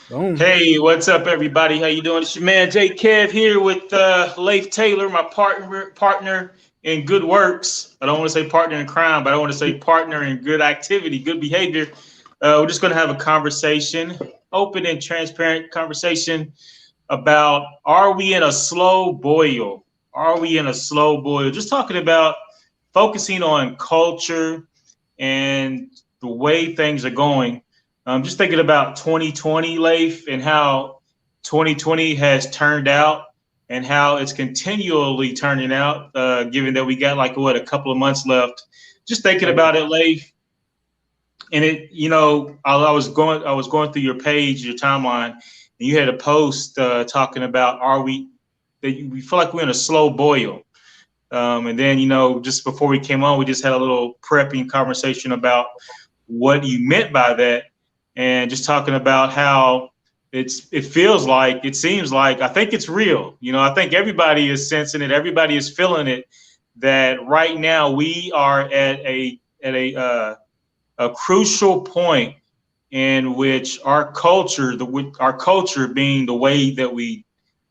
Boom. Hey, what's up, everybody? How you doing? It's your man Jay Kev here with Leif Taylor, my partner in good works. I don't want to say partner in crime, but I want to say partner in good activity, good behavior. We're just going to have a conversation, open and transparent conversation about are we in a slow boil? Are we in a slow boil? Just talking about focusing on culture and the way things are going. Just thinking about 2020, Leif, and how 2020 has turned out and how it's continually turning out, given that we got like what a couple of months left. Just thinking Oh about yeah. it, Leif, and I was going through your page, your timeline, and you had a post talking about are we that we feel like we're in a slow boil. And then, just before we came on, we just had a little prepping conversation about what you meant by that, and just talking about how it seems like, I think it's real. I think everybody is sensing it, everybody is feeling it, that right now we are at a crucial point in which our culture being the way that we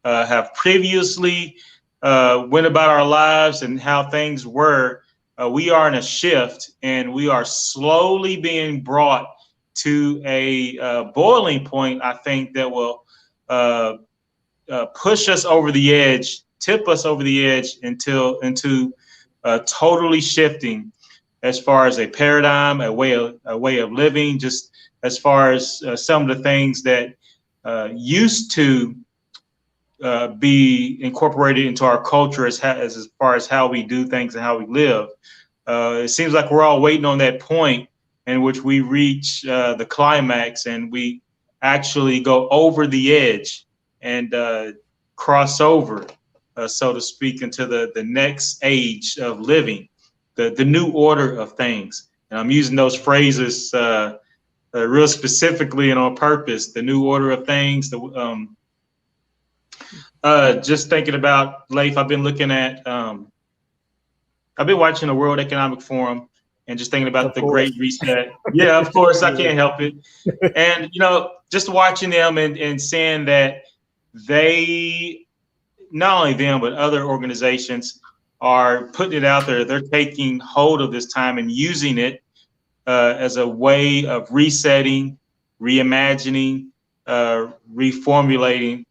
have previously went about our lives and how things were, we are in a shift and we are slowly being brought to a boiling point, I think, that will uh, push us over the edge, tip us over the edge into totally shifting as far as a paradigm, a way of living, just as far as some of the things that used to be incorporated into our culture as far as how we do things and how we live. It seems like we're all waiting on that point in which we reach the climax and we actually go over the edge and cross over, so to speak, into the next age of living, the new order of things. And I'm using those phrases real specifically and on purpose. The new order of things. Just thinking about Leif, I've been watching the World Economic Forum and just thinking about Of the Great course. Reset. Yeah, of course, I Yeah. can't help it. And just watching them and seeing that they, not only them but other organizations, are putting it out there. They're taking hold of this time and using it as a way of resetting, reimagining, reformulating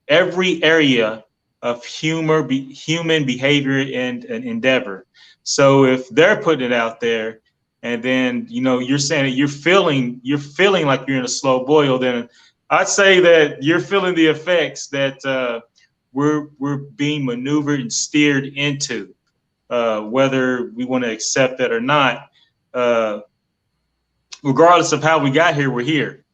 every area of human behavior and endeavor. So if they're putting it out there, and then you're saying that you're feeling like you're in a slow boil, then I'd say that you're feeling the effects that we're being maneuvered and steered into, whether we want to accept that or not. Uh, Regardless of how we got here, we're here,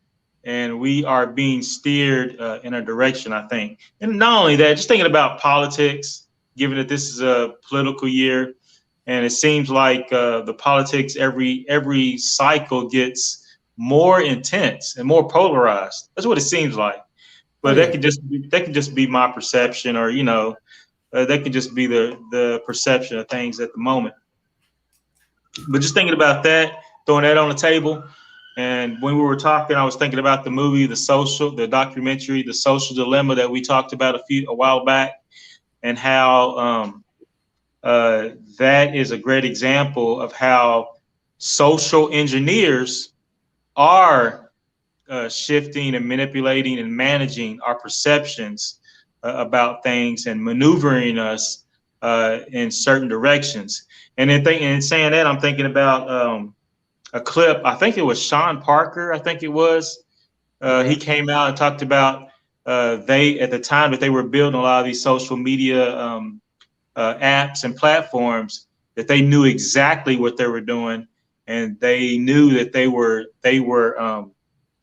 and we are being steered in a direction, I think. And not only that, just thinking about politics, given that this is a political year, and it seems like the politics every cycle gets more intense and more polarized. That's what it seems like. Oh But yeah. that could just be my perception, or that could just be the perception of things at the moment. But just thinking about that, throwing that on the table. And when we were talking, I was thinking about the documentary, The Social Dilemma, that we talked about a while back, and how that is a great example of how social engineers are shifting and manipulating and managing our perceptions about things and maneuvering us in certain directions. And saying that, I'm thinking about a clip. I think it was Sean Parker. I think it was. He Okay. came out and talked about they at the time that they were building a lot of these social media apps and platforms, that they knew exactly what they were doing, and they knew that they were.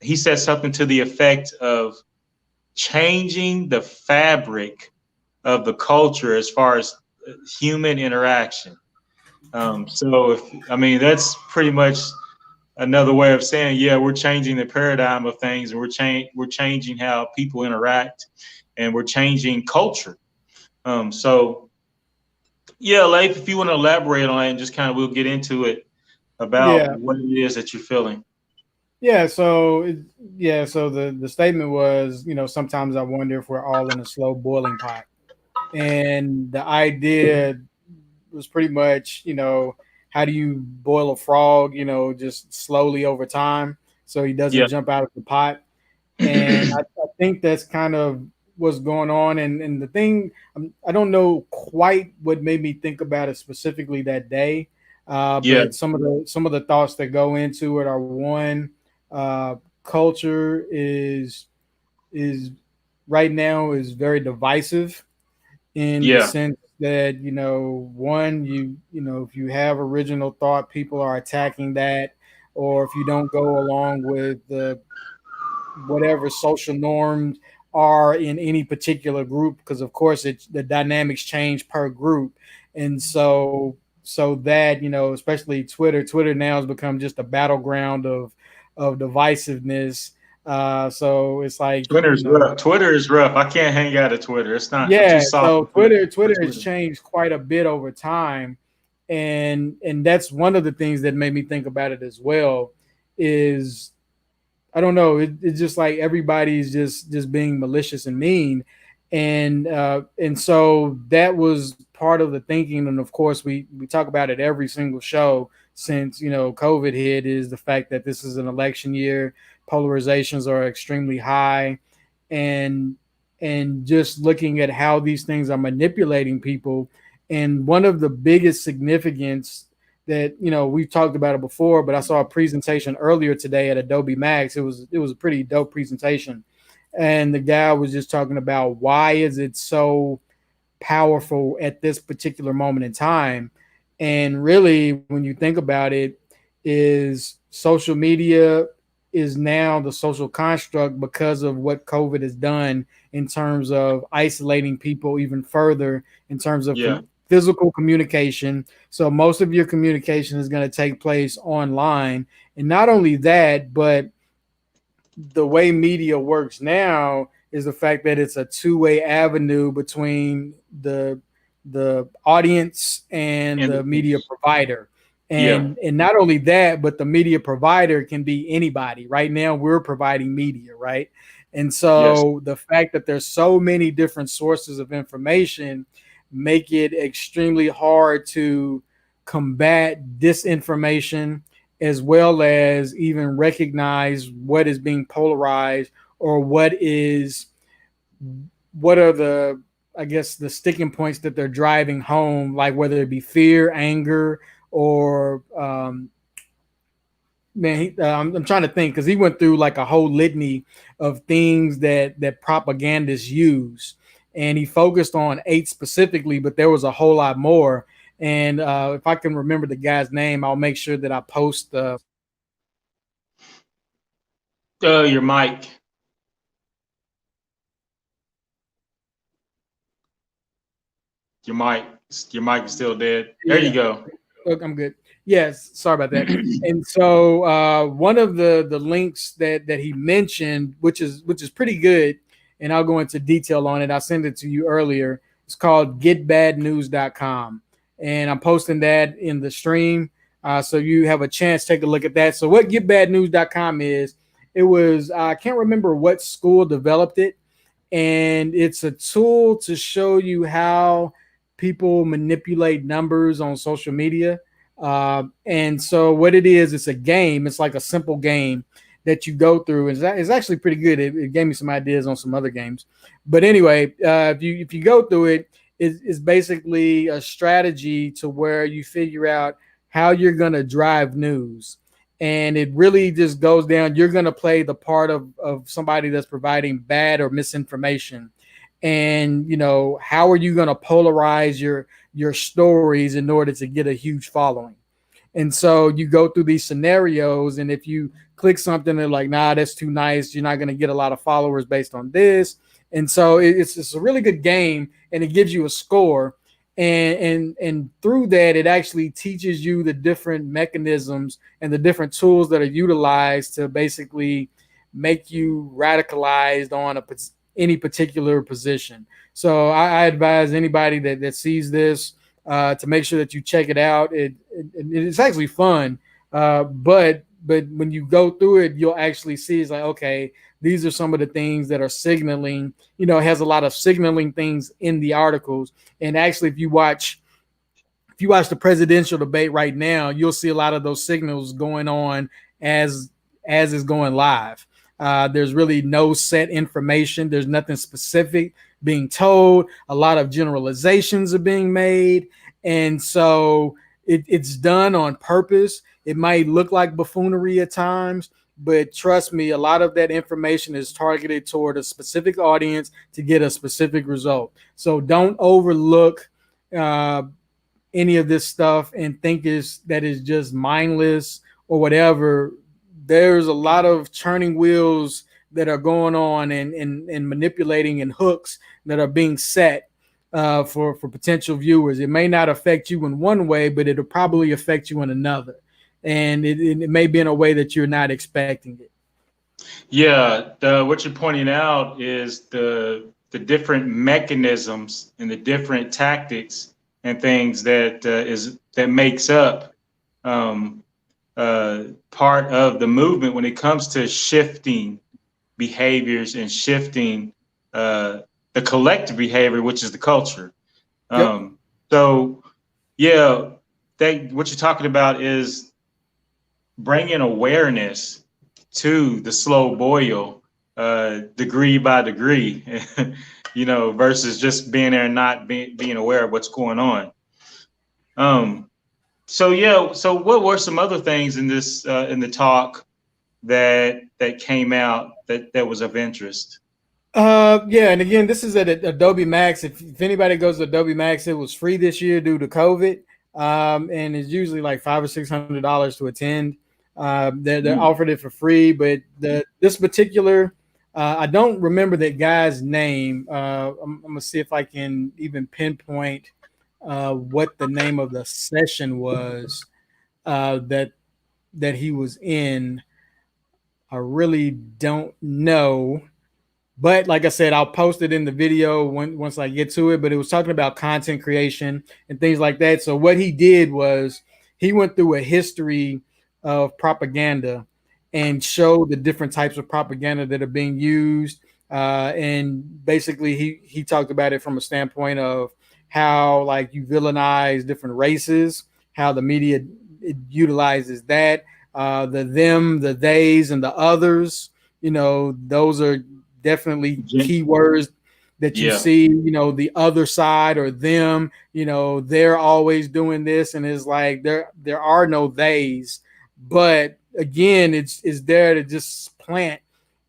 He said something to the effect of changing the fabric of the culture as far as human interaction. So if I mean that's pretty much another way of saying, yeah, we're changing the paradigm of things, and we're changing how people interact, and we're changing culture. So yeah, Leif, if you want to elaborate on it, and just kind of we'll get into it about Yeah. what it is that you're feeling. Yeah, so so the statement was, sometimes I wonder if we're all in a slow boiling pot. And the idea was pretty much, how do you boil a frog, just slowly over time so he doesn't Yeah. jump out of the pot. And I think that's kind of what's going on. And the thing, I don't know quite what made me think about it specifically that day, Yeah. but some of the thoughts that go into it are one, culture is right now is very divisive in the Yeah. sense that one, if you have original thought, people are attacking that, or if you don't go along with the whatever social norms are in any particular group, because of course the dynamics change per group. And so that, especially Twitter now has become just a battleground of divisiveness. So it's like, Twitter's rough. Twitter is rough. I can't hang out at Twitter. It's not. I'm too yeah, soft so for Twitter has Twitter. changed quite a bit over time, and that's one of the things that made me think about it as well. Is I don't know, it's just like everybody's just being malicious and mean, and so that was part of the thinking. And of course, we talk about it every single show since COVID hit, is the fact that this is an election year, polarizations are extremely high, and just looking at how these things are manipulating people. And one of the biggest significance that we've talked about it before, but I saw a presentation earlier today at Adobe Max. It was a pretty dope presentation, and the guy was just talking about why is it so powerful at this particular moment in time. And really, when you think about it, is social media is now the social construct because of what COVID has done in terms of isolating people even further in terms of Yeah. physical communication. So most of your communication is going to take place online. And not only that, but the way media works now is the fact that it's a two-way avenue between the audience and And the the, media provider. yeah. And not only that, but the media provider can be anybody. Right now we're providing media, right? And Yes. so the fact that there's so many different sources of information make it extremely hard to combat disinformation, as well as even recognize what is being polarized, or what are the, I guess, the sticking points that they're driving home, like whether it be fear, anger, or man, I'm trying to think, because he went through like a whole litany of things that propagandists use, and he focused on 8 specifically, but there was a whole lot more. And if I can remember the guy's name, I'll make sure that I post the. Your mic. Your mic. Your mic is still dead. There you Yeah, go. look, I'm good. Yes, sorry about that. And so one of the links that he mentioned, which is pretty good, and I'll go into detail on it. I sent it to you earlier. It's called getbadnews.com, and I'm posting that in the stream, so you have a chance to take a look at that. So what getbadnews.com is, it was, I can't remember what school developed it, and it's a tool to show you how people manipulate numbers on social media. And so what it is, it's a game. It's like a simple game that you go through. It's actually pretty good. It gave me some ideas on some other games. But anyway, if you go through it, it's basically a strategy to where you figure out how you're going to drive news. And it really just goes down. You're going to play the part of somebody that's providing bad or misinformation. And how are you going to polarize your stories in order to get a huge following? And so you go through these scenarios, and if you click something, they're like, nah, that's too nice, you're not going to get a lot of followers based on this. And so it's a really good game, and it gives you a score. And through that, it actually teaches you the different mechanisms and the different tools that are utilized to basically make you radicalized on any particular position. So I advise anybody that sees this, to make sure that you check it out. It's actually fun, but but when you go through it, you'll actually see it's like, okay, these are some of the things that are signaling. It has a lot of signaling things in the articles. And actually, if you watch the presidential debate right now, you'll see a lot of those signals going on as is going live. There's really no set information. There's nothing specific being told. A lot of generalizations are being made. And so it's done on purpose. It might look like buffoonery at times, but trust me, a lot of that information is targeted toward a specific audience to get a specific result. So don't overlook any of this stuff and think that is just mindless or whatever. There's a lot of churning wheels that are going on and manipulating and hooks that are being set for potential viewers. It may not affect you in one way, but it'll probably affect you in another. And it may be in a way that you're not expecting it. Yeah, what you're pointing out is the different mechanisms and the different tactics and things that makes up part of the movement when it comes to shifting behaviors and shifting the collective behavior, which is the culture. Yep. So, yeah, what you're talking about is bringing awareness to the slow boil, degree by degree, versus just being there and not being aware of what's going on. So what were some other things in this in the talk that came out that was of interest? And again, this is at Adobe Max. If anybody goes to Adobe Max, it was free this year due to COVID, and it's usually like $500 or $600 to attend. They're offered it for free, but this particular, I don't remember that guy's name. I'm gonna see if I can even pinpoint what the name of the session was that he was in. I really don't know, but like I said, I'll post it in the video once I get to it. But it was talking about content creation and things like that. So what he did was he went through a history of propaganda and showed the different types of propaganda that are being used. And basically he talked about it from a standpoint of how like you villainize different races, how the media utilizes that, the them, the theys, and the others. Those are definitely keywords that you see. The other side or them. They're always doing this, and it's like there are no theys. But again, it's there to just plant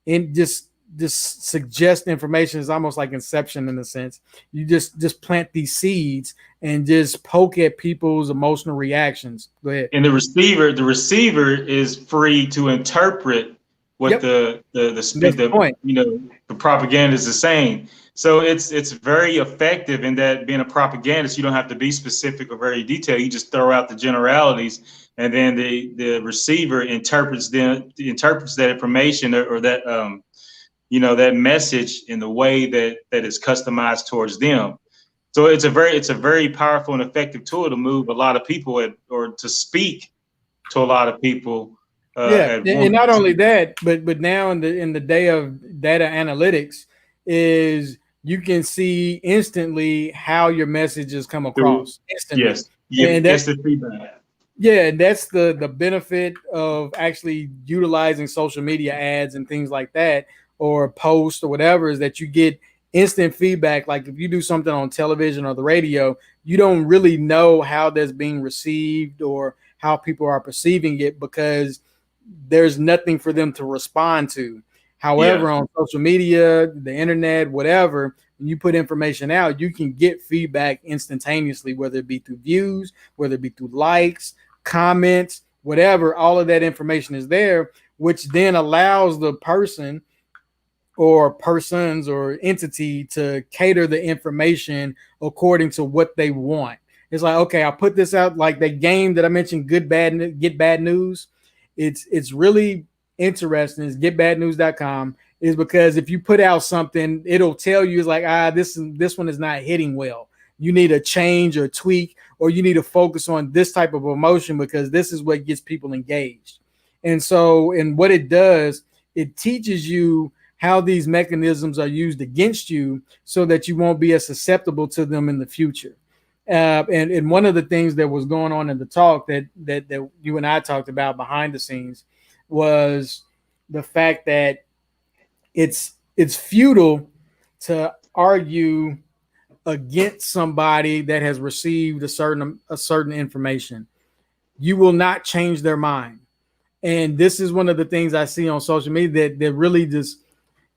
and just suggest information. Is almost like Inception in a sense. You just plant these seeds and just poke at people's emotional reactions. Go ahead. And the receiver is free to interpret what the propagandist is saying. So it's very effective in that being a propagandist, you don't have to be specific or very detailed. You just throw out the generalities, and then the receiver interprets that information or that that message in the way that is customized towards them. So it's a very powerful and effective tool to move a lot of people or to speak to a lot of people. And not only that, but now in the day of data analytics, is you can see instantly how your messages come across. Instantly. Yes, and that's the feedback. Yeah, and that's the benefit of actually utilizing social media ads and things like that, or posts or whatever, is that you get instant feedback. Like if you do something on television or the radio, you don't really know how that's being received or how people are perceiving it because there's nothing for them to respond to. However, on social media, the internet, whatever, when you put information out, you can get feedback instantaneously, whether it be through views, whether it be through likes, comments, whatever. All of that information is there, which then allows the person or persons or entity to cater the information according to what they want. It's like, okay, I'll put this out, like that game that I mentioned, Get Bad News. It's really interesting. Is getbadnews.com, is because if you put out something, it'll tell you, it's like, this one is not hitting well. You need a change or tweak, or you need to focus on this type of emotion because this is what gets people engaged. And so, and what it does, it teaches you how these mechanisms are used against you so that you won't be as susceptible to them in the future. And one of the things that was going on in the talk that you and I talked about behind the scenes was the fact that it's futile to argue against somebody that has received a certain information. You will not change their mind. And this is one of the things I see on social media that really just,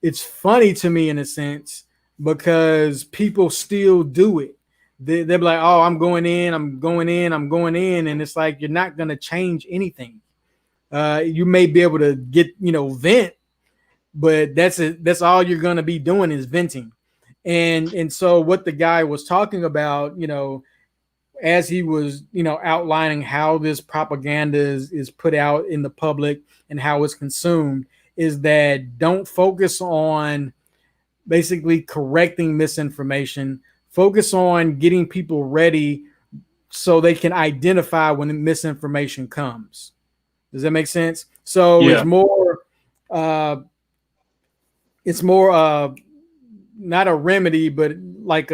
it's funny to me in a sense, because people still do it. They're like, oh, I'm going in. And it's like, you're not going to change anything. You may be able to get, vent, but that's all you're going to be doing is venting. And so what the guy was talking about, as he was, outlining how this propaganda is put out in the public and how it's consumed, is that don't focus on basically correcting misinformation. Focus on getting people ready so they can identify when the misinformation comes. Does that make sense? So Yeah. it's more not a remedy, but like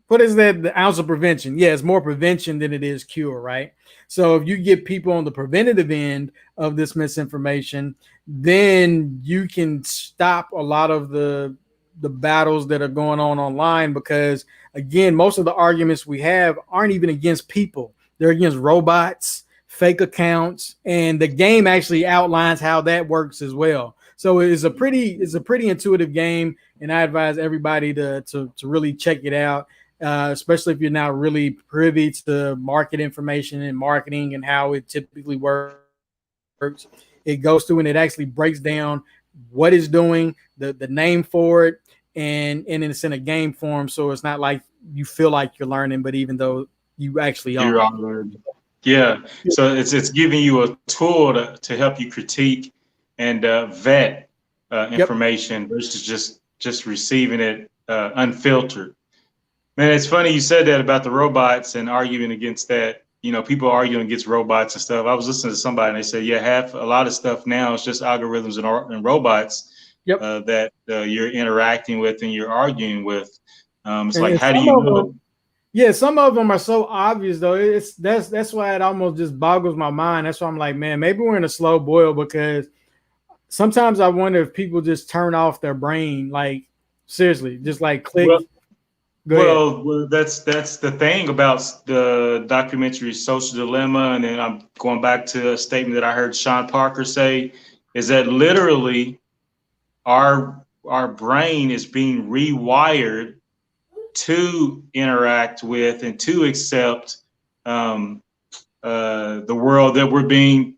what is that? The ounce of prevention. Yeah, it's more prevention than it is cure, right? So if you get people on the preventative end of this misinformation, then you can stop a lot of the battles that are going on online, because again, most of the arguments we have aren't even against people. They're against robots, fake accounts, and the game actually outlines how that works as well. So it's a pretty intuitive game, and I advise everybody to really check it out. Especially if you're not really privy to market information and marketing and how it typically works. It goes through and it actually breaks down what it's doing, the name for it, and it's in a game form. So it's not like you feel like you're learning, but even though you actually are. You're all learning. Yeah. So it's giving you a tool to help you critique and vet information versus just receiving it unfiltered. Man, it's funny you said that about the robots and arguing against that. People arguing against robots and stuff. I was listening to somebody and they said, yeah, a lot of stuff now is just algorithms and robots that you're interacting with and you're arguing with. It's like, how do you know? Yeah, some of them are so obvious though. That's why it almost just boggles my mind. That's why I'm like, man, maybe we're in a slow boil, because sometimes I wonder if people just turn off their brain, like seriously, just like click. Well, that's the thing about the documentary Social Dilemma, and then I'm going back to a statement that I heard Sean Parker say, is that literally our brain is being rewired to interact with and to accept the world that we're being,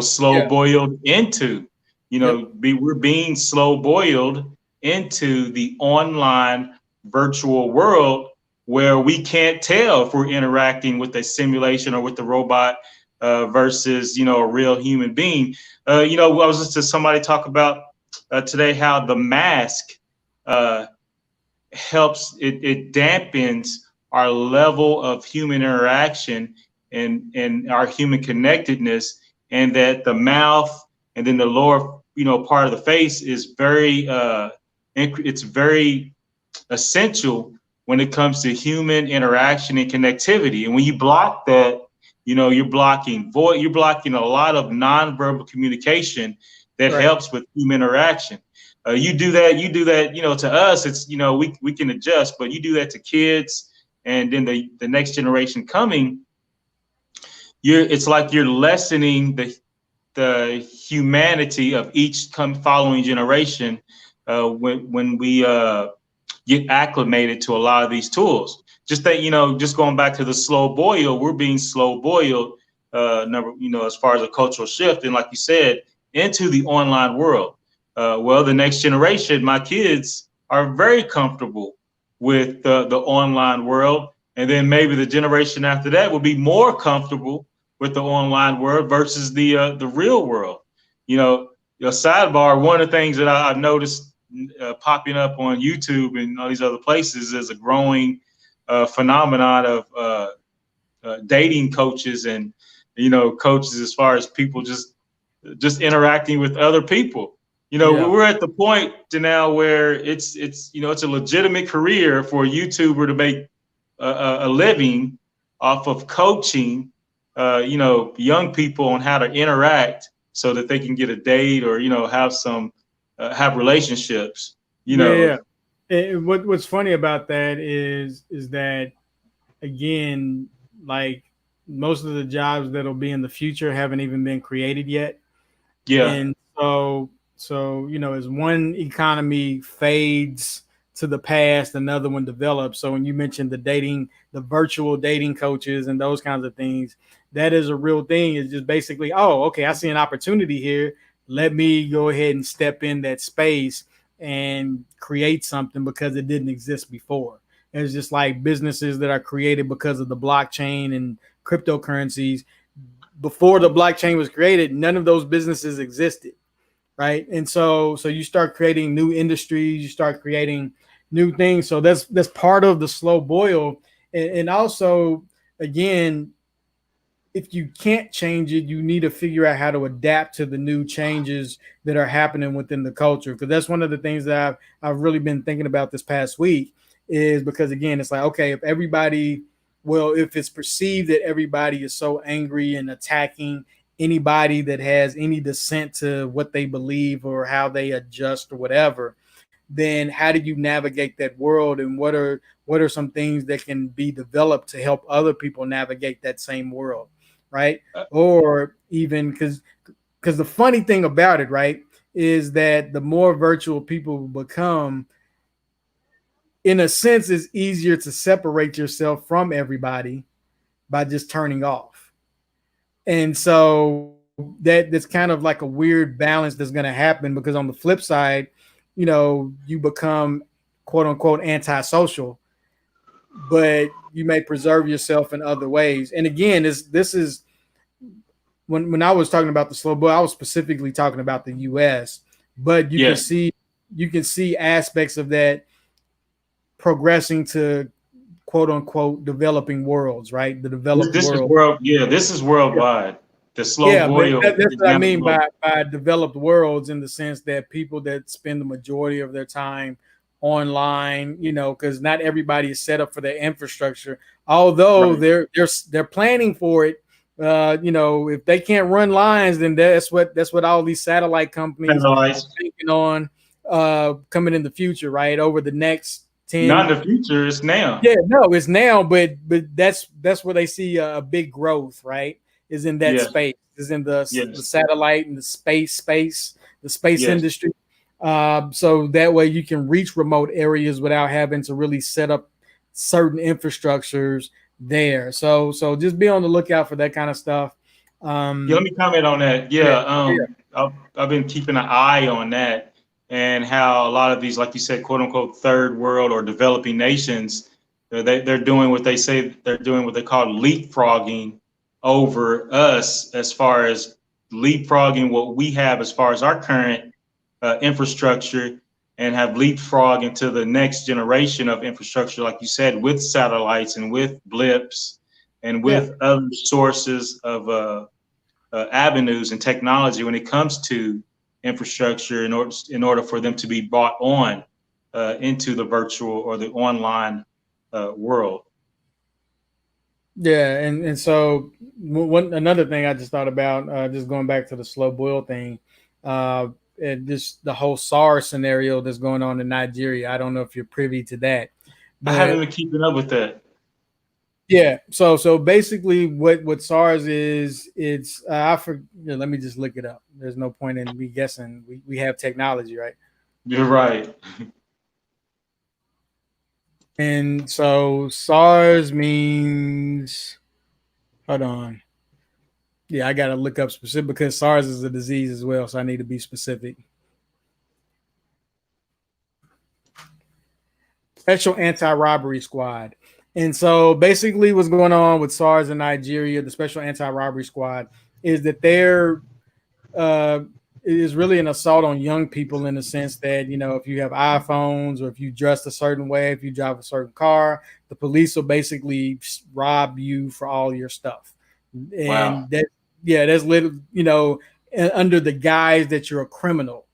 slow boiled into. We're being slow boiled into the online virtual world where we can't tell if we're interacting with a simulation or with the robot versus a real human being. I was listening to somebody talk about today how the mask helps, it dampens our level of human interaction and our human connectedness, and that the mouth and then the lower part of the face is very it's very essential when it comes to human interaction and connectivity. And when you block that, you're blocking a lot of nonverbal communication that helps with human interaction. You do that, to us, it's, we can adjust, but you do that to kids and then the next generation coming, it's like you're lessening the humanity of each following generation when we get acclimated to a lot of these tools. Just that, just going back to the slow boil, we're being slow boiled, as far as a cultural shift. And like you said, into the online world. Well, the next generation, my kids are very comfortable with the online world. And then maybe the generation after that will be more comfortable with the online world versus the real world. A sidebar, one of the things that I've noticed popping up on YouTube and all these other places is a growing phenomenon of dating coaches and, coaches as far as people just just interacting with other people. You know, Yeah. we're at the point to now where it's you know, it's a legitimate career for a YouTuber to make a living off of coaching, you know, young people on how to interact so that they can get a date or, you know, have some have relationships. You know, Yeah. What's funny about that is that, again, like, most of the jobs that'll be in the future haven't even been created yet. yeah, And so you know, as one economy fades to the past, another one develops. So when you mentioned the virtual dating coaches and those kinds of things, that is a real thing. It's just basically, oh, okay, I see an opportunity here. Let me go ahead and step in that space and create something because it didn't exist before. It's just like businesses that are created because of the blockchain and cryptocurrencies. Before the blockchain was created, none of those businesses existed, right? And so you start creating new industries, you start creating new things. So that's part of the slow boil. And also, again, if you can't change it, you need to figure out how to adapt to the new changes that are happening within the culture. Because that's one of the things that I've really been thinking about this past week, is because, again, it's like, okay, if it's perceived that everybody is so angry and attacking anybody that has any dissent to what they believe or how they adjust or whatever, then how do you navigate that world, and what are some things that can be developed to help other people navigate that same world, right? Or even because the funny thing about it, right, is that the more virtual people become, in a sense, it's easier to separate yourself from everybody by just turning off. And so that's kind of like a weird balance that's going to happen, because on the flip side, you know, you become quote unquote antisocial, but you may preserve yourself in other ways. And again, this is when I was talking about the slow boil, I was specifically talking about the US, but yes. You can see aspects of that progressing to quote unquote developing worlds, right? The developed This is world. world. Yeah, this is worldwide. The slow Yeah, but boil that's is what I now mean global. by developed worlds, in the sense that people that spend the majority of their time online, you know, because not everybody is set up for their infrastructure. Although Right. they're planning for it. You know, if they can't run lines, then that's what all these satellite companies are Satellites. thinking on coming in the future, right? Over the next Not 10. in the future. It's now. Yeah, no, it's now, but that's where they see a big growth, right? Is in that Yes. space, is in the Yes. satellite and the the space Yes. industry. So that way you can reach remote areas without having to really set up certain infrastructures there. So just be on the lookout for that kind of stuff. Yeah, let Um, me comment on that. yeah, Yeah, yeah, I've been keeping an eye on that and how a lot of these, like you said, quote unquote, third world or developing nations, they're doing what they say they're doing, what they call leapfrogging over us, as far as leapfrogging what we have as far as our current infrastructure, and have leapfrog into the next generation of infrastructure, like you said, with satellites and with blips and yeah. with other sources of avenues and technology when it comes to infrastructure, in order for them to be brought on into the virtual or the online world. Yeah, and so one another thing I just thought about, just going back to the slow boil thing, and just the whole SARS scenario that's going on in Nigeria. I don't know if you're privy to that, I haven't but been keeping up with that. yeah. So basically, what SARS is, it's let me just look it up. There's no point in me guessing. We have technology, right? You're right. And so SARS means, hold on. Yeah, I got to look up specific, because SARS is a disease as well, so I need to be specific. Special Anti-Robbery Squad. And so basically what's going on with SARS in Nigeria, the Special Anti-Robbery Squad, is that uh, it is really an assault on young people, in the sense that, you know, if you have iPhones, or if you dress a certain way, if you drive a certain car, the police will basically rob you for all your stuff. Wow. And that, yeah, that's literally, you know, under the guise that you're a criminal,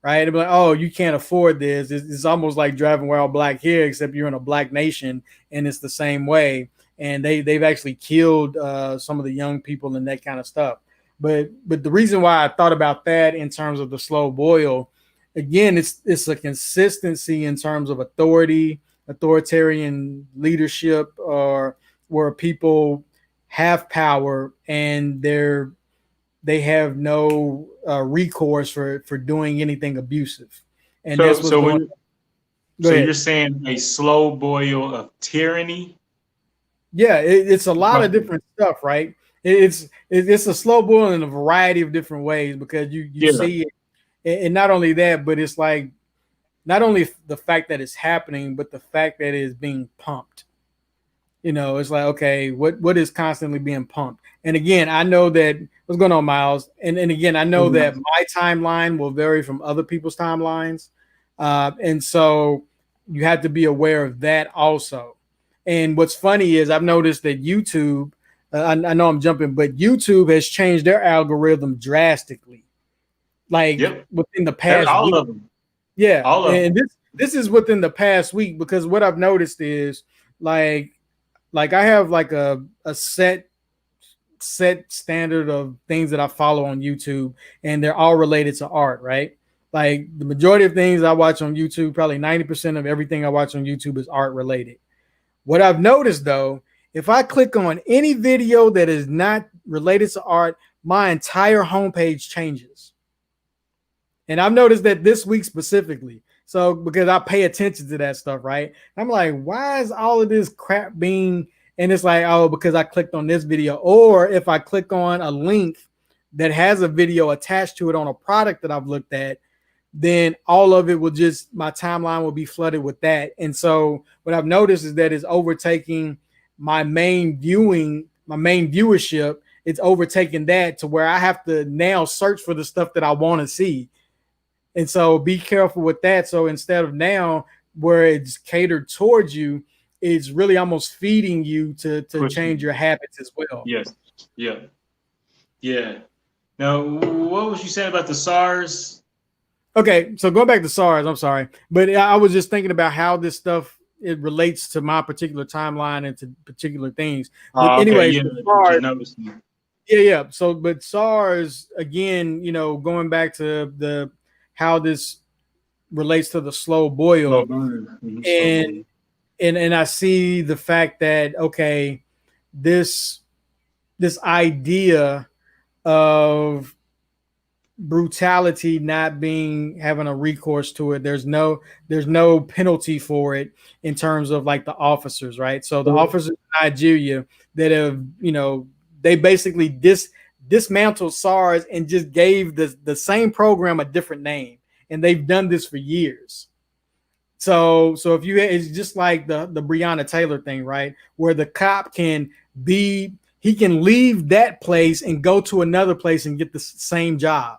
right? They'll be like, oh, you can't afford this. It's almost like driving while black here, except you're in a black nation, and it's the same way. And they've actually killed some of the young people and that kind of stuff. But the reason why I thought about that in terms of the slow boil, again, it's a consistency in terms of authoritarian leadership, or where people have power and they have no recourse for doing anything abusive. And that's what's going on. So you're saying a slow boil of tyranny? Yeah, it's a lot of different stuff, right? It's a slow boil in a variety of different ways, because you see it, and not only that, but it's like not only the fact that it's happening, but the fact that it is being pumped. It's like, okay, what is constantly being pumped? And again, I know that what's going on, Miles. And again, I know that my timeline will vary from other people's timelines. And so you have to be aware of that also. And what's funny is I've noticed that YouTube, I know I'm jumping, but YouTube has changed their algorithm drastically. Like within the past all week. of them. Yeah. All of them. And this is within the past week, because what I've noticed is like I have like a set standard of things that I follow on YouTube, and they're all related to art, right? Like the majority of things I watch on YouTube, probably 90% of everything I watch on YouTube is art related. What I've noticed though, if I click on any video that is not related to art, my entire homepage changes. And I've noticed that this week specifically. So because I pay attention to that stuff, right? I'm like, why is all of this crap being, and it's like, oh, because I clicked on this video. Or if I click on a link that has a video attached to it on a product that I've looked at, then all of it will just, my timeline will be flooded with that. And so what I've noticed is that it's overtaking my main viewership. It's overtaking that to where I have to now search for the stuff that I want to see. And so be careful with that. So instead of now where it's catered towards you, it's really almost feeding you to change your habits as well. Yes. Yeah. Yeah. Now, what was you saying about the SARS? Okay, so going back to SARS, I'm sorry, but I was just thinking about how this stuff, it relates to my particular timeline and to particular things. But anyway, SARS, yeah. So, but SARS, again, going back to how this relates to the slow boil, and I see the fact that, okay, this idea of brutality not having a recourse to it, there's no penalty for it in terms of like the officers, right? So the officers in Nigeria that have, they basically dismantled SARS and just gave the same program a different name, and they've done this for years. So if it's just like the Breonna Taylor thing, right, where the cop can leave that place and go to another place and get the same job.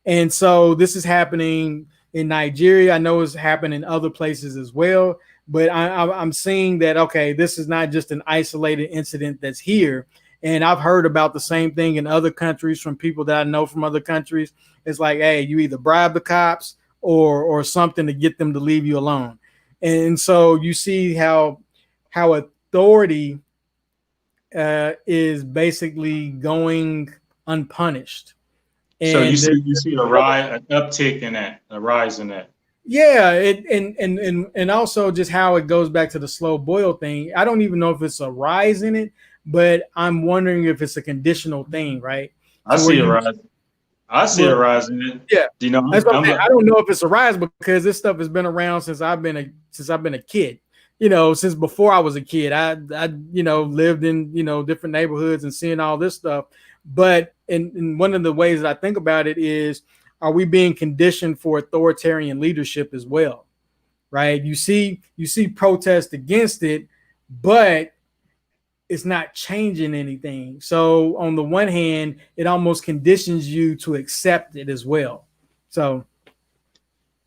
And so this is happening in Nigeria. I know it's happening in other places as well, but I'm seeing that, okay, this is not just an isolated incident that's here. And I've heard about the same thing in other countries from people that I know from other countries. It's like, hey, you either bribe the cops or something to get them to leave you alone. And so you see how authority is basically going unpunished. And so you see a uptick in that, a rise in that. Yeah, and also just how it goes back to the slow boil thing. I don't even know if it's a rise in it, but I'm wondering if it's a conditional thing, right? I see a rise. I see a rise in it. Yeah, I don't know if it's a rise because this stuff has been around since I've been a kid. Since before I was a kid, I lived in different neighborhoods and seeing all this stuff. But in one of the ways that I think about it is, are we being conditioned for authoritarian leadership as well? Right? You see protests against it, but it's not changing anything. So on the one hand, it almost conditions you to accept it as well. So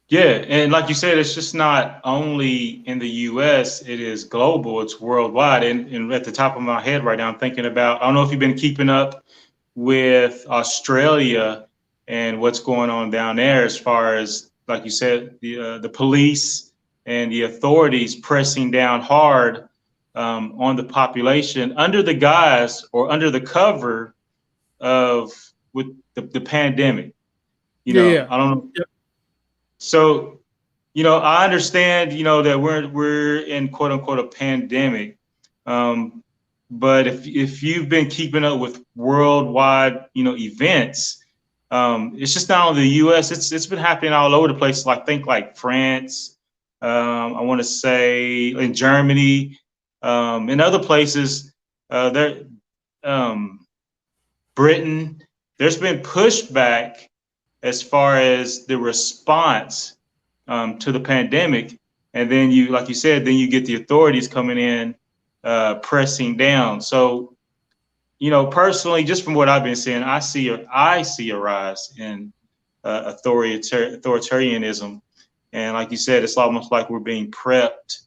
yeah, and like you said, it's just not only in the US, it is global, it's worldwide. And at the top of my head right now, I'm thinking about, I don't know if you've been keeping up with Australia and what's going on down there, as far as, like you said, the police and the authorities pressing down hard on the population under the guise or under the cover of with the pandemic. Yeah. I don't know. Yep. So, I understand, that we're in quote unquote a pandemic. But if you've been keeping up with worldwide, events, it's just not only the U.S. It's been happening all over the place. Like France, I want to say in Germany, in other places, there, Britain. There's been pushback as far as the response to the pandemic, and then like you said, then you get the authorities coming in, pressing down. So, personally, just from what I've been seeing, I see a rise in authoritarianism, and like you said, it's almost like we're being prepped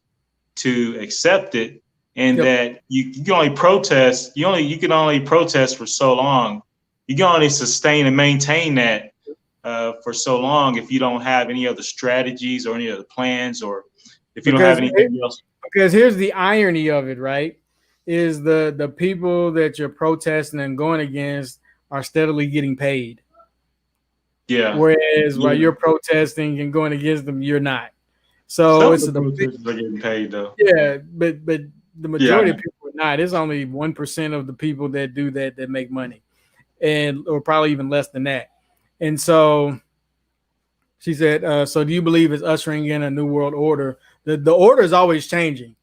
to accept it, and Yep. that you can only protest. You can only protest for so long. You can only sustain and maintain that for so long if you don't have any other strategies or any other plans, or if you don't have anything else. Because here's the irony of it, right? Is the people that you're protesting and going against are steadily getting paid. Yeah. Whereas while you're protesting and going against them, you're not. So Some it's of the protesters are getting paid though. Yeah, but the majority of people are not. It's only 1% of the people that do that make money, or probably even less than that. And so she said, so do you believe it's ushering in a new world order? The order is always changing.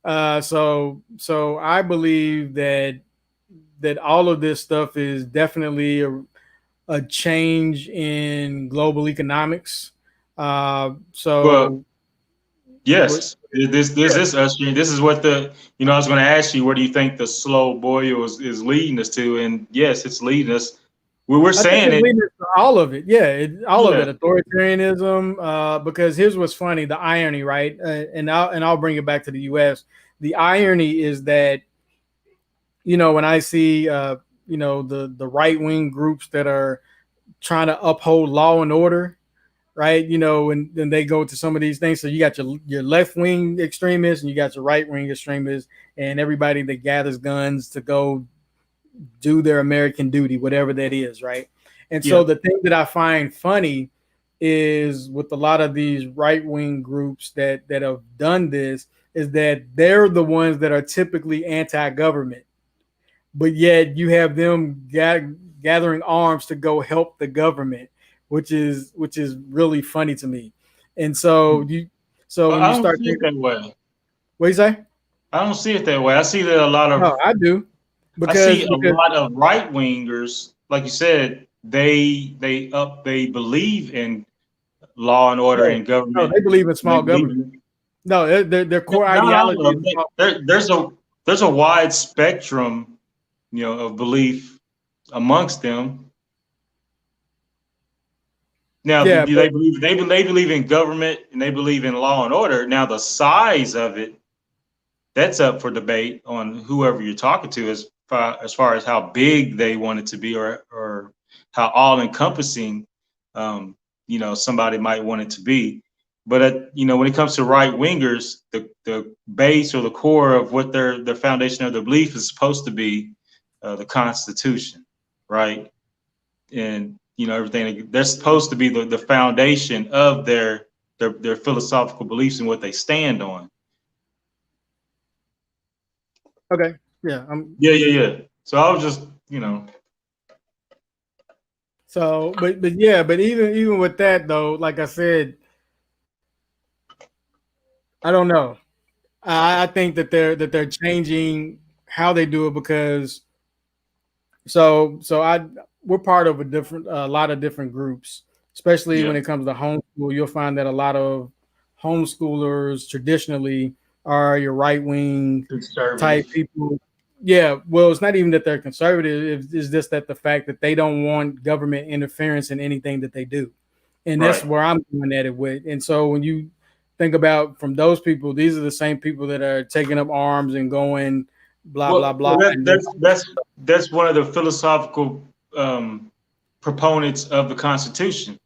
So I believe that all of this stuff is definitely a change in global economics. Well, yes, this is ushering. This is what I was going to ask you, where do you think the slow boil is leading us to? And yes, it's leading us. We're saying it. All of it, yeah, all of it, authoritarianism. Because here's what's funny: the irony, right? And I'll bring it back to the U.S. The irony is that, when I see, the right wing groups that are trying to uphold law and order, right? And then they go to some of these things. So you got your left wing extremists and you got your right wing extremists, and everybody that gathers guns to go do their American duty, whatever that is, right? And so the thing that I find funny is with a lot of these right-wing groups that have done this is that they're the ones that are typically anti-government, but yet you have them gathering arms to go help the government, which is really funny to me. And so when you start thinking that way. What do you say? I don't see it that way. I see that a lot of. No, I do. Because I see a lot of right wingers, like you said, they believe in law and order and government. No, they believe in small government. No, their core ideology. There's a wide spectrum, of belief amongst them. Now, they believe in government and they believe in law and order. Now, the size of it, that's up for debate on whoever you're talking to, as far as how big they want it to be, or how all encompassing, somebody might want it to be. But when it comes to right wingers, the base or the core of what their foundation of their belief is supposed to be the Constitution, right? And everything, they're supposed to be the foundation of their philosophical beliefs and what they stand on. Okay. Yeah. Yeah. So I was just, So, but even with that though, like I said, I don't know. I think that they're changing how they do it, because we're part of a lot of different groups, especially when it comes to homeschool. You'll find that a lot of homeschoolers traditionally are your right wing type people. Yeah, well, it's not even that they're conservative. It's just that the fact that they don't want government interference in anything that they do. And that's where I'm going at it with. And so when you think about from those people, these are the same people that are taking up arms and going blah blah blah. That's one of the philosophical proponents of the Constitution.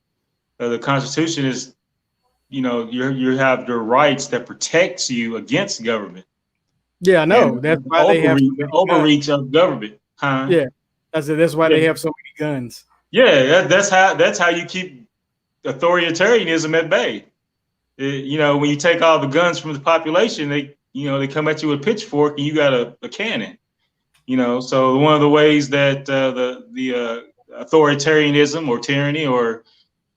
The Constitution is, you have the rights that protects you against government. Yeah, I know. That's why they have the overreach of government. Huh? Yeah, that's why they have so many guns. Yeah, that's how you keep authoritarianism at bay. When you take all the guns from the population, they come at you with a pitchfork and you got a cannon. So one of the ways that the authoritarianism or tyranny or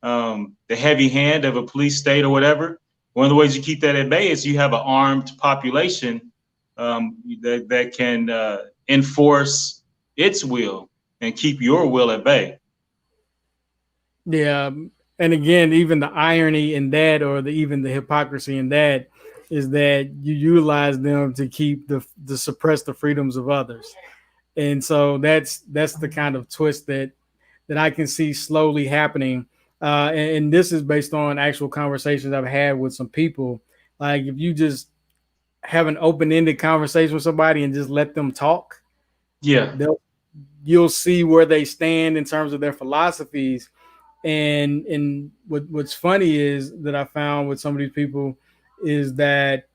the heavy hand of a police state or whatever, one of the ways you keep that at bay is you have an armed population that can enforce its will and keep your will at bay. Yeah, and again, even the irony in that, or even the hypocrisy in that, is that you utilize them to keep to suppress the freedoms of others, and so that's the kind of twist that I can see slowly happening. And this is based on actual conversations I've had with some people. Like, if you just have an open-ended conversation with somebody and just let them talk, you'll see where they stand in terms of their philosophies. And what's funny is that I found with some of these people is that,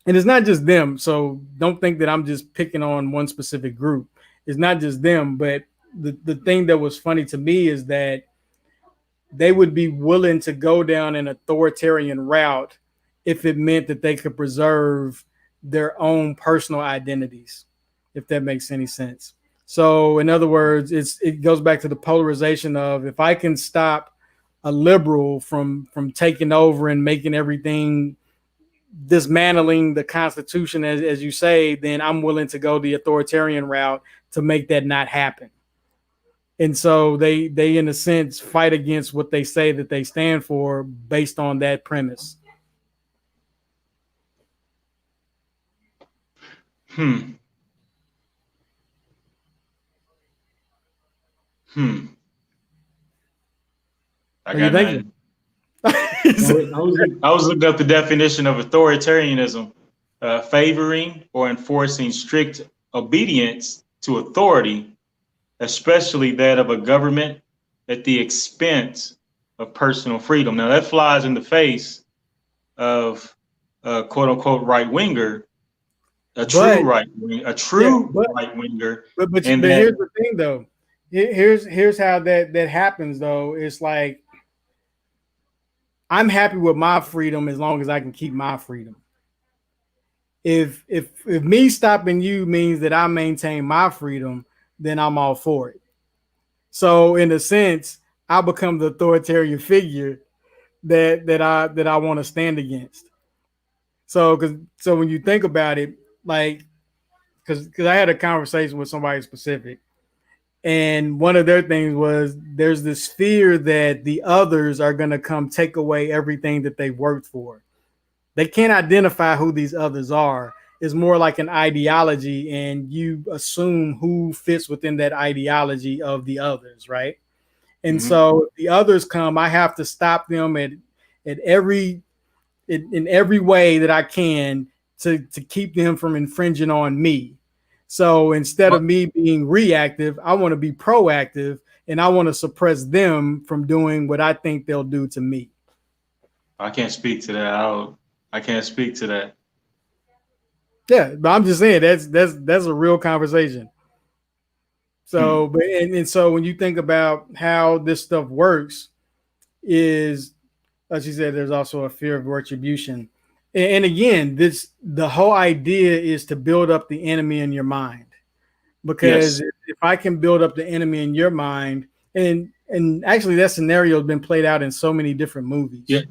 and it's not just them, so don't think that I'm just picking on one specific group. It's not just them, but the thing that was funny to me is that they would be willing to go down an authoritarian route if it meant that they could preserve their own personal identities, if that makes any sense. So in other words, it goes back to the polarization of, if I can stop a liberal from taking over and making everything, dismantling the Constitution, as you say, then I'm willing to go the authoritarian route to make that not happen. And so they in a sense fight against what they say that they stand for based on that premise. I got nothing. I was looking up the definition of authoritarianism: favoring or enforcing strict obedience to authority, especially that of a government, at the expense of personal freedom. Now that flies in the face of quote unquote right winger, a true right winger. But here's the thing though. Here's how that happens though. It's like, I'm happy with my freedom as long as I can keep my freedom. If me stopping you means that I maintain my freedom, then I'm all for it. So in a sense, I become the authoritarian figure that I want to stand against. So when you think about it, like, because I had a conversation with somebody specific, and one of their things was, there's this fear that the others are going to come take away everything that they worked for. They can't identify who these others are. It's more like an ideology, and you assume who fits within that ideology of the others, right? And so if the others come, I have to stop them in every way that I can to keep them from infringing on me. So instead of me being reactive, I want to be proactive, and I want to suppress them from doing what I think they'll do to me. I can't speak to that. I can't speak to that. Yeah, but I'm just saying that's a real conversation. So, but and so when you think about how this stuff works, is, as you said, there's also a fear of retribution. And again, the whole idea is to build up the enemy in your mind, because if I can build up the enemy in your mind, and actually that scenario has been played out in so many different movies. Yeah.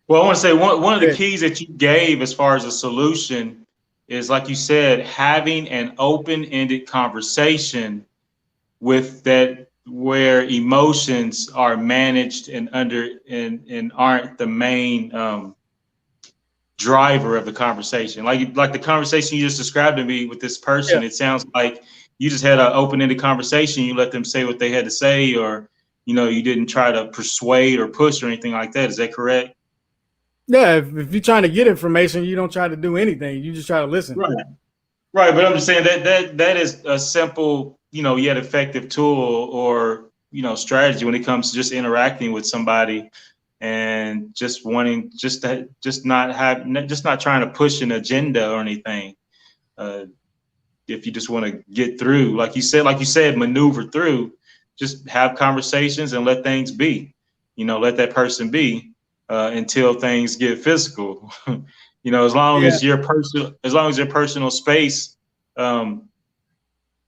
Well, I want to say one of the keys that you gave as far as a solution is, like you said, having an open-ended conversation with that, where emotions are managed and aren't the main driver of the conversation. Like the conversation you just described to me with this person, it sounds like you just had an open-ended conversation. You let them say what they had to say, or you didn't try to persuade or push or anything like that. Is that correct? Yeah, if you're trying to get information, you don't try to do anything. You just try to listen. Right. Right, but I'm just saying that is a simple, yet effective tool or strategy when it comes to just interacting with somebody and just wanting just not trying to push an agenda or anything. If you just want to get through, like you said, maneuver through, just have conversations and let things be. Let that person be until things get physical. As long Yeah, as your personal space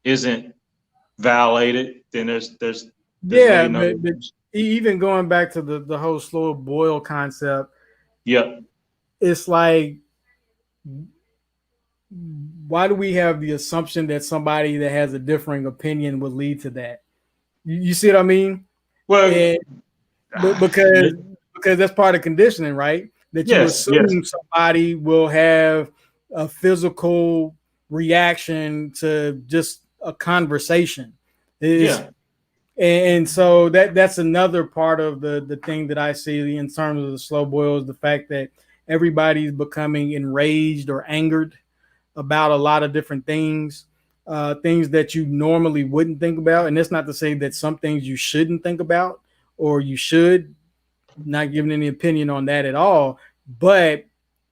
isn't violated, then there's really yeah, no. but even going back to the whole slow boil concept, Yep. it's like, why do we have the assumption that somebody that has a differing opinion would lead to that? You see what I mean? Well, And but because that's part of conditioning, right? That you yes, yes, assume somebody will have a physical reaction to just a conversation. Is yeah. and so that's another part of the thing that I see in terms of the slow boils, the fact that everybody's becoming enraged or angered about a lot of different things, things that you normally wouldn't think about. And that's not to say that some things you shouldn't think about or you should, not giving any opinion on that at all. But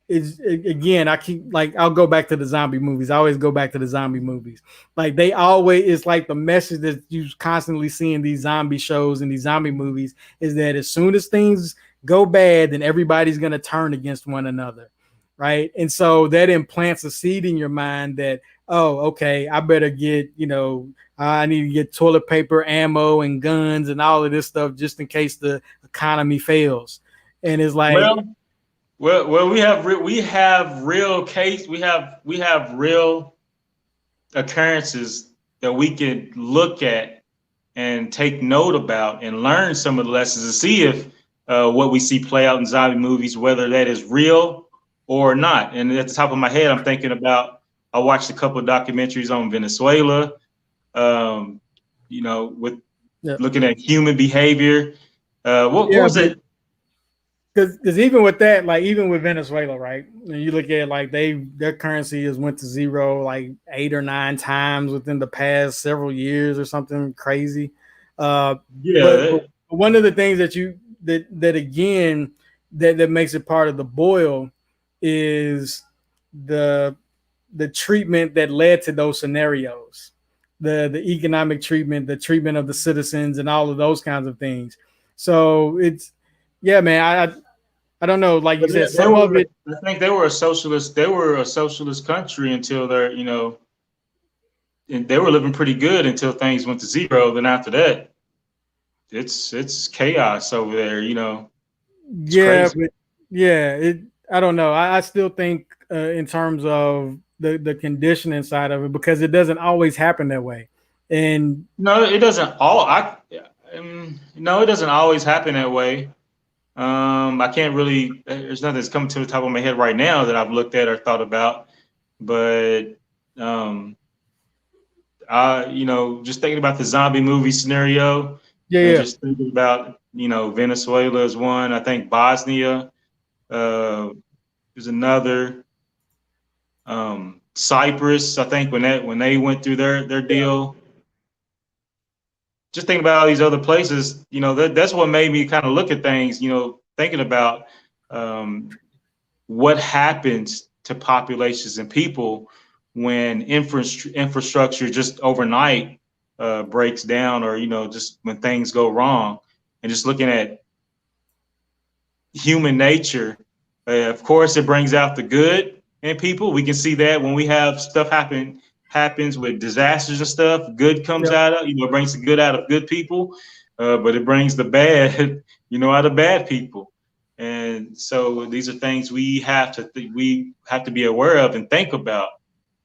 it's, again, I keep, like, I'll go back to the zombie movies. I always go back to the zombie movies. Like, they always, it's like the message that you constantly see in these zombie shows and these zombie movies is that as soon as things go bad, then everybody's going to turn against one another. Right. And so that implants a seed in your mind that, oh, okay, I better get, I need to get toilet paper, ammo, and guns and all of this stuff just in case the economy fails. And it's like, Well, well, we have real case. We have real occurrences that we can look at and take note about and learn some of the lessons to see if what we see play out in zombie movies, whether that is real or not. And at the top of my head, I'm thinking about, I watched a couple of documentaries on Venezuela, with yeah, looking at human behavior. What yeah, was it? because even with that, like even with Venezuela, right? And you look at, like, their currency has went to zero like 8 or 9 times within the past several years or something crazy. Uh, but Yeah, one of the things that again that makes it part of the boil is the the treatment that led to those scenarios, the economic treatment, the treatment of the citizens, and all of those kinds of things. So it's, yeah, man. I don't know. Like you but said, they some of were. it. I think they were a socialist. They were a socialist country until and they were living pretty good until things went to zero. Then after that, it's chaos over there. It's Yeah, crazy. but yeah, I don't know. I still think in terms of the conditioning side of it, because it doesn't always happen that way. And No, it doesn't all. No, it doesn't always happen that way. I can't really. There's nothing that's coming to the top of my head right now that I've looked at or thought about. But um, just thinking about the zombie movie scenario, yeah, and yeah, just thinking about Venezuela is one. I think Bosnia is another. Cyprus, I think when they went through their deal. Just thinking about all these other places, that's what made me kind of look at things, thinking about um, what happens to populations and people when infrastructure just overnight breaks down, or just when things go wrong, and just looking at human nature. Of course, it brings out the good in people. We can see that when we have stuff happens with disasters and stuff. Good comes yeah, out of it brings the good out of good people, but it brings the bad out of bad people. And so these are things we have to be aware of and think about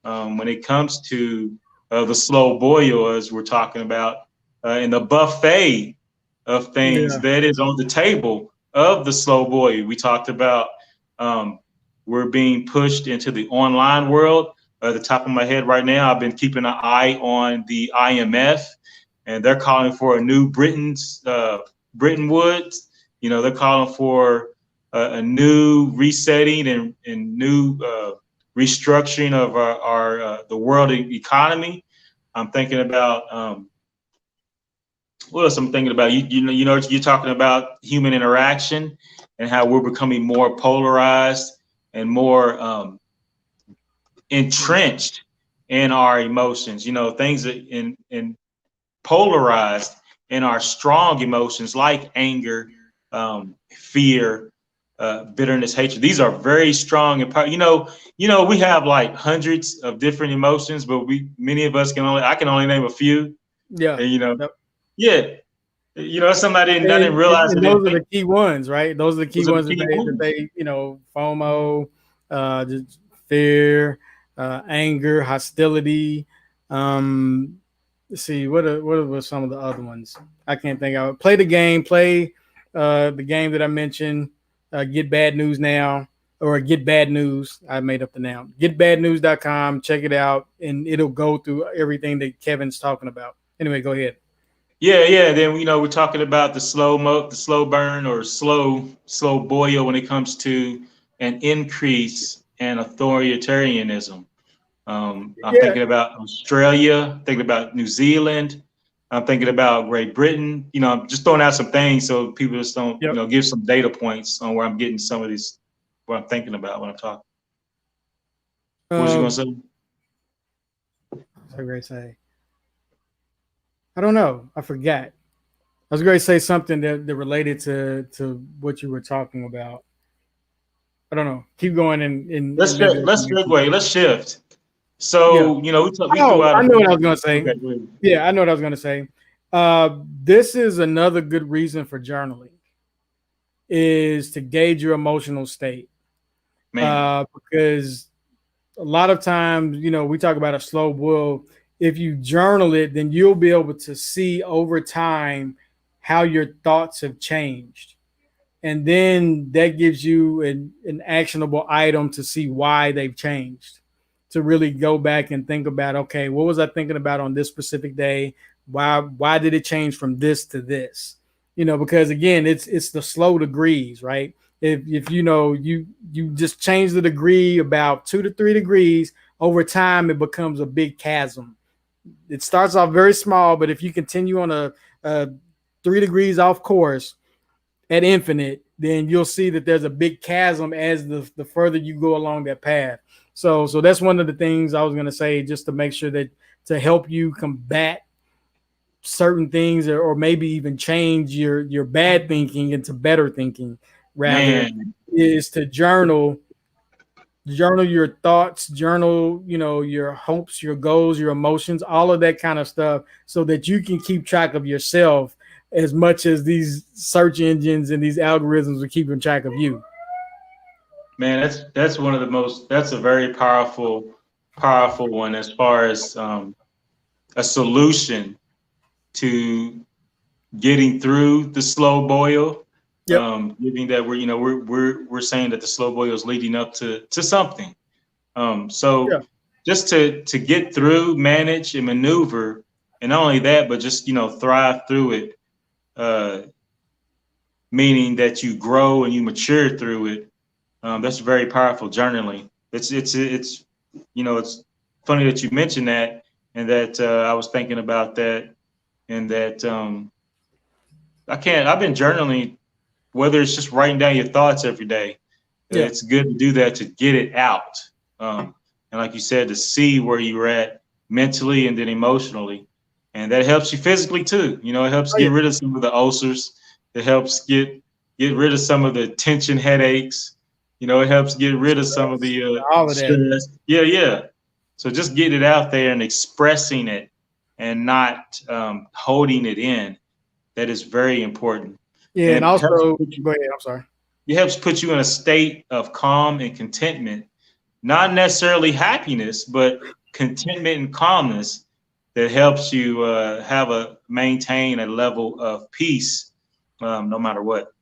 when it comes to the slow boil, as we're talking about, and the buffet of things yeah, that is on the table of the slow boil. We talked about um, we're being pushed into the online world. At the top of my head right now, I've been keeping an eye on the IMF, and they're calling for a new Bretton Woods. They're calling for a new resetting and new restructuring of our the world economy. I'm thinking about what else I'm thinking about? You know, you're talking about human interaction and how we're becoming more polarized and more entrenched in our emotions. You know, things that in polarized in our strong emotions like anger, fear, bitterness, hatred. These are very strong and powerful. You know, we have like hundreds of different emotions, but many of us I can only name a few. Yeah. And, Yep. yeah. Somebody I didn't realize and those are the key ones, right? Those are the key ones ones. that they, FOMO, just fear, anger, hostility. Let's see, what were some of the other ones? I can't think of it. Play the game, the game that I mentioned, Get Bad News Now, or Get Bad News. I made up the name. GetBadNews.com. Check it out, and it'll go through everything that Kevin's talking about. Anyway, go ahead. Yeah. Then we're talking about the slow burn or slow boil when it comes to an increase in authoritarianism. I'm thinking about Australia, thinking about New Zealand. I'm thinking about Great Britain. I'm just throwing out some things so people just don't, give some data points on where I'm getting some of these, what I'm thinking about when I'm talking. What was you gonna say? What was I going to say? I don't know. I forgot. I was going to say something that related to what you were talking about. I don't know. Keep going Let's segue. Let's shift. So we threw out. I know what I was going to say. Okay, yeah, I know what I was going to say. This is another good reason for journaling, is to gauge your emotional state. Because a lot of times, we talk about a slow boil. If you journal it, then you'll be able to see over time how your thoughts have changed. And then that gives you an actionable item to see why they've changed, to really go back and think about, okay, what was I thinking about on this specific day? Why did it change from this to this? Because again, it's the slow degrees, right? If you just change the degree about 2 to 3 degrees, over time it becomes a big chasm. It starts off very small, but if you continue on a 3 degrees off course at infinite, then you'll see that there's a big chasm as the further you go along that path. So that's one of the things I was going to say, just to make sure that to help you combat certain things, or maybe even change your bad thinking into better thinking, rather, is to journal your thoughts, journal, your hopes, your goals, your emotions, all of that kind of stuff, so that you can keep track of yourself as much as these search engines and these algorithms are keeping track of you. Man, that's one of the most, that's a very powerful one, as far as a solution to getting through the slow boil. Given that we're saying that the slow boil is leading up to something. Just to get through, manage, and maneuver, and not only that, but just thrive through it, meaning that you grow and you mature through it. That's very powerful journaling. It's funny that you mentioned that, and that I was thinking about that, and that I've been journaling, whether it's just writing down your thoughts every day. It's good to do that, to get it out. And like you said, to see where you're at mentally and then emotionally. And that helps you physically too. It helps get rid of some of the ulcers. It helps get rid of some of the tension headaches. It helps get rid of some of the stress. Yeah. So just getting it out there and expressing it, and not holding it in. That is very important. Yeah, and also, go ahead. I'm sorry. It helps put you in a state of calm and contentment, not necessarily happiness, but contentment and calmness, that helps you maintain a level of peace, no matter what.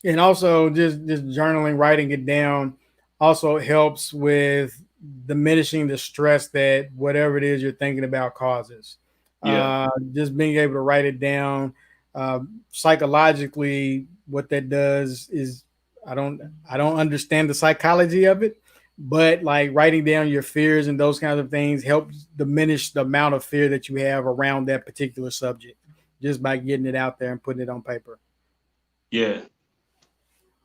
And also, just journaling, writing it down, also helps with diminishing the stress that whatever it is you're thinking about causes. Just being able to write it down, psychologically, what that does is, I don't understand the psychology of it, but like writing down your fears and those kinds of things helps diminish the amount of fear that you have around that particular subject just by getting it out there and putting it on paper. Yeah.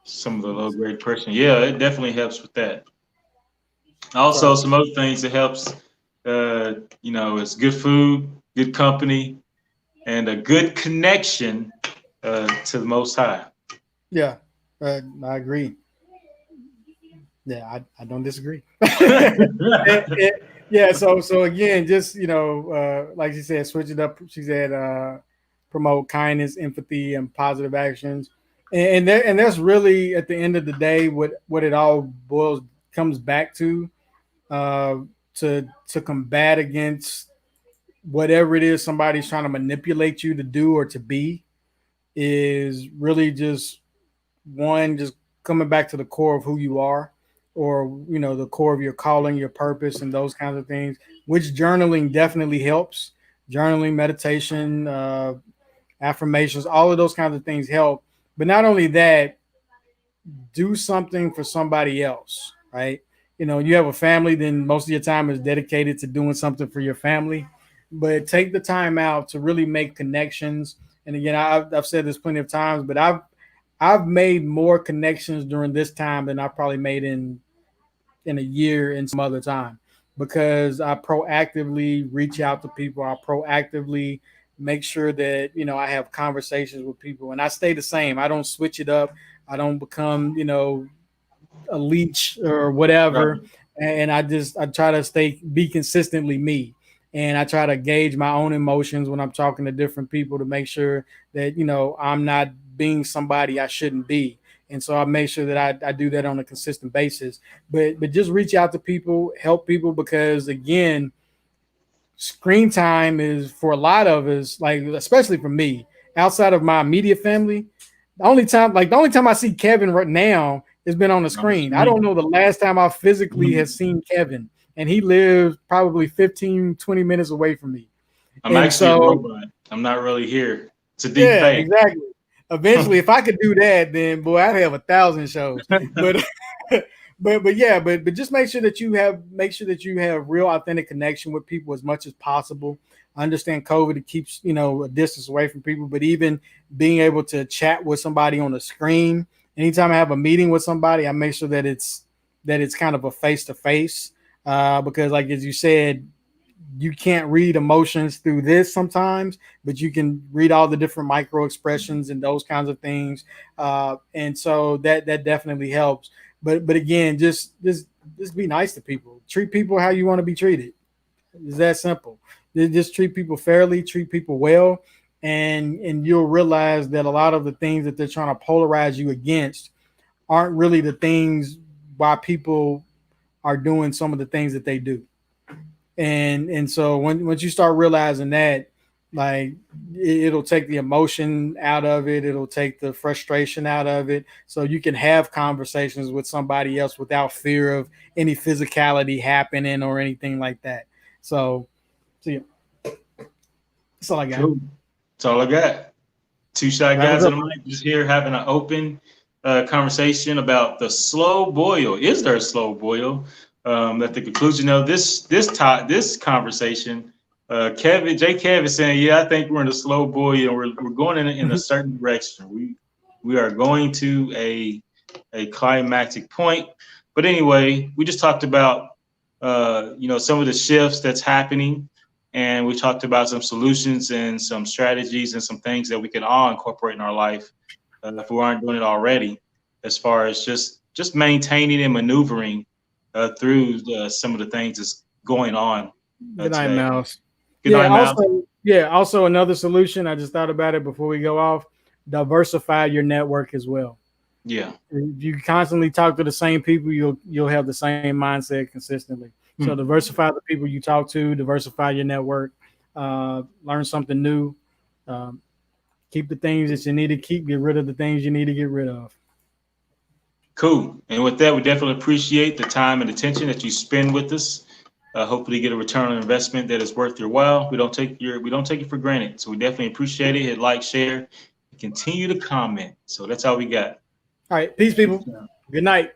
Some of the low grade person. Yeah, it definitely helps with that. Also, some other things that helps, is good food, good company, and a good connection to the Most High. Yeah, I agree. Yeah, I don't disagree. Yeah, so again, just like she said, switch it up. She said promote kindness, empathy, and positive actions, and that's really at the end of the day what it all comes back uh, to combat against whatever it is somebody's trying to manipulate you to do or to be is really just one, just coming back to the core of who you are, or the core of your calling, your purpose, and those kinds of things, which journaling definitely helps. Journaling, meditation, affirmations, all of those kinds of things help. But not only that, do something for somebody else, right? You have a family, then most of your time is dedicated to doing something for your family. But take the time out to really make connections. And again, I've said this plenty of times, but I've made more connections during this time than I probably made in a year and some other time, because I proactively reach out to people. I proactively make sure that I have conversations with people, and I stay the same. I don't switch it up. I don't become a leech or whatever. Right. And I try to be consistently me. And I try to gauge my own emotions when I'm talking to different people to make sure that, I'm not being somebody I shouldn't be. And so I make sure that I do that on a consistent basis. But just reach out to people, help people, because again, screen time is for a lot of us, like especially for me, outside of my immediate family. The only time I see Kevin right now has been on the screen. I don't know the last time I physically has seen Kevin, and he lives probably 15, 20 minutes away from me. I'm actually a robot. I'm not really here. It's a deep fake. Exactly. Eventually, if I could do that, then boy, I'd have 1,000 shows. But but just make sure that you have real authentic connection with people as much as possible. I understand COVID, it keeps a distance away from people, but even being able to chat with somebody on the screen. Anytime I have a meeting with somebody, I make sure that it's kind of a face to face, because like as you said, you can't read emotions through this sometimes, but you can read all the different micro expressions and those kinds of things, and so that definitely helps. But again, just be nice to people. Treat people how you want to be treated. It's that simple. Just treat people fairly, treat people well, and you'll realize that a lot of the things that they're trying to polarize you against aren't really the things why people are doing some of the things that they do. And so once you start realizing that, like it'll take the emotion out of it, it'll take the frustration out of it, so you can have conversations with somebody else without fear of any physicality happening or anything like that. So yeah, that's all I got. Cool. That's all I got. Two shy guys in the mic just here having an open conversation about the slow boil. Is there a slow boil? At the conclusion of this conversation, Kev is saying, yeah, I think we're in a slow boil and we're going in a certain direction. We are going to a climactic point. But anyway, we just talked about some of the shifts that's happening, and we talked about some solutions and some strategies and some things that we can all incorporate in our life if we aren't doing it already, as far as just maintaining and maneuvering through some of the things that's going on. Good night, Mouse. Good night, Mouse. Also another solution, I just thought about it before we go off, diversify your network as well. Yeah. If you constantly talk to the same people, you'll have the same mindset consistently. So diversify the people you talk to, diversify your network, learn something new, keep the things that you need to keep, get rid of the things you need to get rid of. Cool. And with that, we definitely appreciate the time and attention that you spend with us. Hopefully get a return on investment that is worth your while. We don't take it for granted. So we definitely appreciate it. Hit like, share, and continue to comment. So that's all we got. All right. Peace, people. Good night.